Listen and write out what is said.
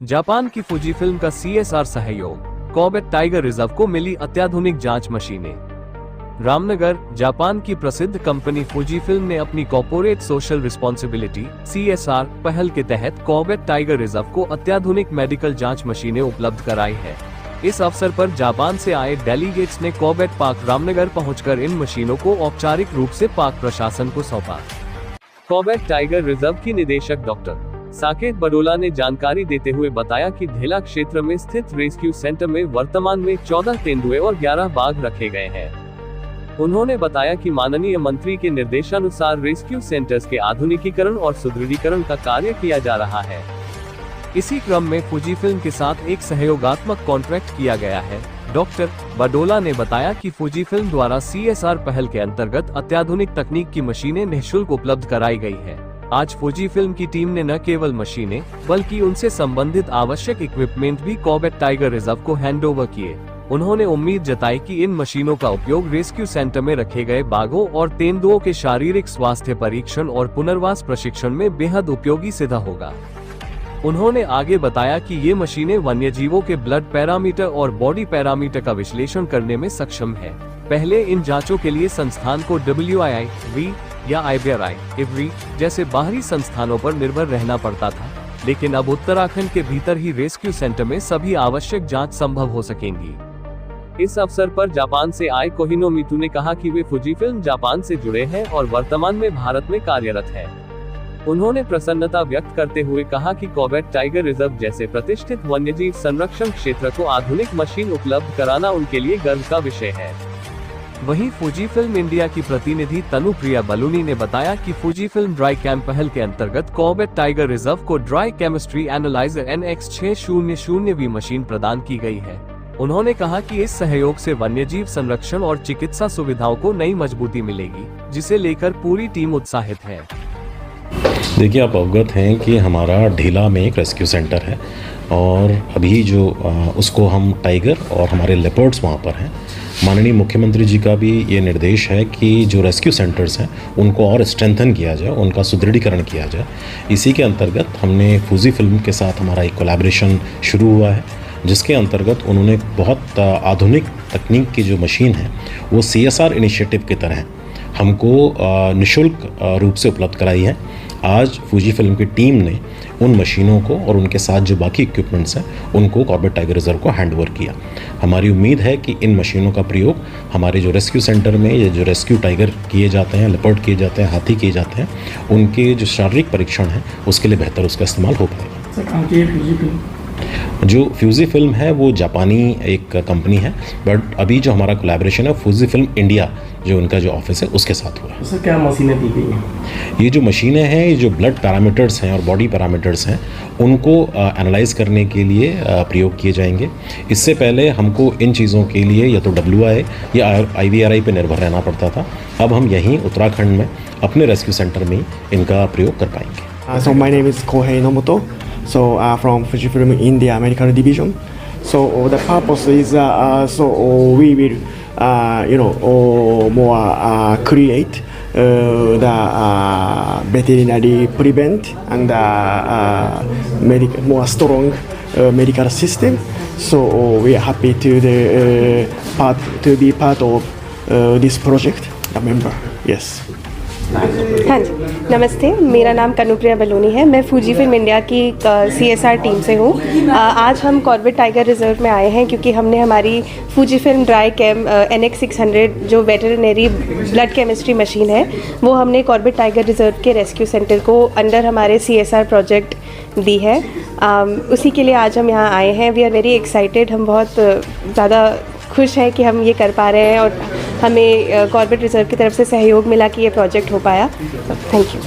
Japan की फुजी film का CSR सहयोग, कॉर्बेट टाइगर रिजर्व को मिली अत्याधुनिक जांच मशीनें। रामनगर, जापान की प्रसिद्ध कंपनी फुजी फिल्म ने अपनी कॉर्पोरेट सोशल रिस्पॉन्सिबिलिटी (CSR) पहल के तहत कॉर्बेट टाइगर रिजर्व को अत्याधुनिक मेडिकल जांच मशीनें उपलब्ध कराई है। इस अवसर पर जापान से आए डेलीगेट्स ने कॉर्बेट पार्क रामनगर पहुंचकर इन मशीनों को औपचारिक रूप से पार्क प्रशासन को सौंपा। कॉर्बेट टाइगर रिजर्व की निदेशक डॉक्टर साकेत बडोला ने जानकारी देते हुए बताया कि ढेला क्षेत्र में स्थित रेस्क्यू सेंटर में वर्तमान में 14 तेंदुए और 11 बाघ रखे गए हैं। उन्होंने बताया कि माननीय मंत्री के निर्देशानुसार रेस्क्यू सेंटर्स के आधुनिकीकरण और सुदृढ़ीकरण का कार्य किया जा रहा है। इसी क्रम में फुजी फिल्म के साथ एक सहयोगात्मक कॉन्ट्रैक्ट किया गया है। डॉक्टर बडोला ने बताया कि फुजी फिल्म द्वारा CSR पहल के अंतर्गत अत्याधुनिक तकनीक की मशीनें निःशुल्क उपलब्ध कराई गई है। आज फुजी फिल्म की टीम ने न केवल मशीनें बल्कि उनसे संबंधित आवश्यक इक्विपमेंट भी कॉर्बेट टाइगर रिजर्व को हैंडओवर किए। उन्होंने उम्मीद जताई कि इन मशीनों का उपयोग रेस्क्यू सेंटर में रखे गए बाघों और तेंदुओं के शारीरिक स्वास्थ्य परीक्षण और पुनर्वास प्रशिक्षण में बेहद उपयोगी सिद्ध होगा। उन्होंने आगे बताया कि ये मशीनें वन्यजीवों के ब्लड पैरामीटर और बॉडी पैरामीटर का विश्लेषण करने में सक्षम है। पहले इन जांचों के लिए संस्थान को WIV या IVRI जैसे बाहरी संस्थानों पर निर्भर रहना पड़ता था, लेकिन अब उत्तराखंड के भीतर ही रेस्क्यू सेंटर में सभी आवश्यक जांच संभव हो सकेंगी। इस अवसर पर जापान से आए कोहिनो मितु ने कहा कि वे फुजी फिल्म जापान से जुड़े हैं और वर्तमान में भारत में कार्यरत है। उन्होंने प्रसन्नता व्यक्त करते हुए कहा कि कॉर्बेट टाइगर रिजर्व जैसे प्रतिष्ठित वन्यजीव संरक्षण क्षेत्र को आधुनिक मशीन उपलब्ध कराना उनके लिए गर्व का विषय है। वहीं फुजी फिल्म इंडिया की प्रतिनिधि तनुप्रिया बलूनी ने बताया कि फुजी फिल्म ड्राई कैंप पहल के अंतर्गत कॉर्बेट टाइगर रिजर्व को dry chemistry analyser NX600V machine प्रदान की गई है। उन्होंने कहा कि इस सहयोग से वन्यजीव संरक्षण और चिकित्सा सुविधाओं को नई मजबूती मिलेगी, जिसे लेकर पूरी टीम उत्साहित है। देखिए, आप अवगत हैं कि हमारा ढेला में एक रेस्क्यू सेंटर है और अभी जो उसको हम टाइगर और हमारे लेपर्ड्स वहाँ पर हैं। माननीय मुख्यमंत्री जी का भी ये निर्देश है कि जो रेस्क्यू सेंटर्स हैं उनको और स्ट्रेंथन किया जाए, उनका सुदृढ़ीकरण किया जाए। इसी के अंतर्गत हमने फुजी फिल्म के साथ हमारा एक कोलैबोरेशन शुरू हुआ है, जिसके अंतर्गत उन्होंने बहुत आधुनिक तकनीक की जो मशीन है वो CSR इनिशिएटिव की तरह हमको निःशुल्क रूप से उपलब्ध कराई है। आज फुजी फिल्म की टीम ने उन मशीनों को और उनके साथ जो बाकी इक्विपमेंट्स हैं उनको कॉर्बेट टाइगर रिजर्व को हैंडओवर किया। हमारी उम्मीद है कि इन मशीनों का प्रयोग हमारे जो रेस्क्यू सेंटर में या जो रेस्क्यू टाइगर किए जाते हैं, लेपर्ड किए जाते हैं, हाथी किए जाते हैं, उनके जो शारीरिक परीक्षण है उसके लिए बेहतर उसका इस्तेमाल हो पाएगा। जो फ्यूजी फिल्म है वो जापानी एक कंपनी है, बट अभी जो हमारा कोलैबोरेशन है फुजी फिल्म इंडिया जो उनका जो ऑफिस है उसके साथ हुआ है। सर, क्या मशीनें दी गई हैं? ये जो मशीनें हैं, ये जो ब्लड पैरामीटर्स हैं और बॉडी पैरामीटर्स हैं उनको एनालाइज करने के लिए प्रयोग किए जाएंगे। इससे पहले हमको इन चीज़ों के लिए या तो WI या IVRI पे निर्भर रहना पड़ता था। अब हम यहीं उत्तराखंड में अपने रेस्क्यू सेंटर में इनका प्रयोग कर पाएंगे। So my name is Kohei Nomoto. So from Fujifilm India Medical Division. So the purpose is so we will more create the veterinary prevent and more strong medical system. So we are happy to be part of this project. A member, yes. हाँ जी, नमस्ते। मेरा नाम कनुप्रिया बलूनी है। मैं फुजी film India की CSR team से हूँ। आज हम कॉर्बेट टाइगर रिजर्व में आए हैं क्योंकि हमने हमारी फुजी फिल्म ड्राई कैम NX600 जो वेटरनरी ब्लड केमिस्ट्री मशीन है वो हमने कॉर्बेट टाइगर रिजर्व के रेस्क्यू सेंटर को अंडर हमारे CSR प्रोजेक्ट दी है। उसी के लिए आज हम यहाँ आए हैं। We are very excited. हम बहुत ज़्यादा खुश हैं कि हम ये कर पा रहे हैं और हमें कॉर्बेट रिजर्व की तरफ से सहयोग मिला कि ये प्रोजेक्ट हो पाया। Thank you.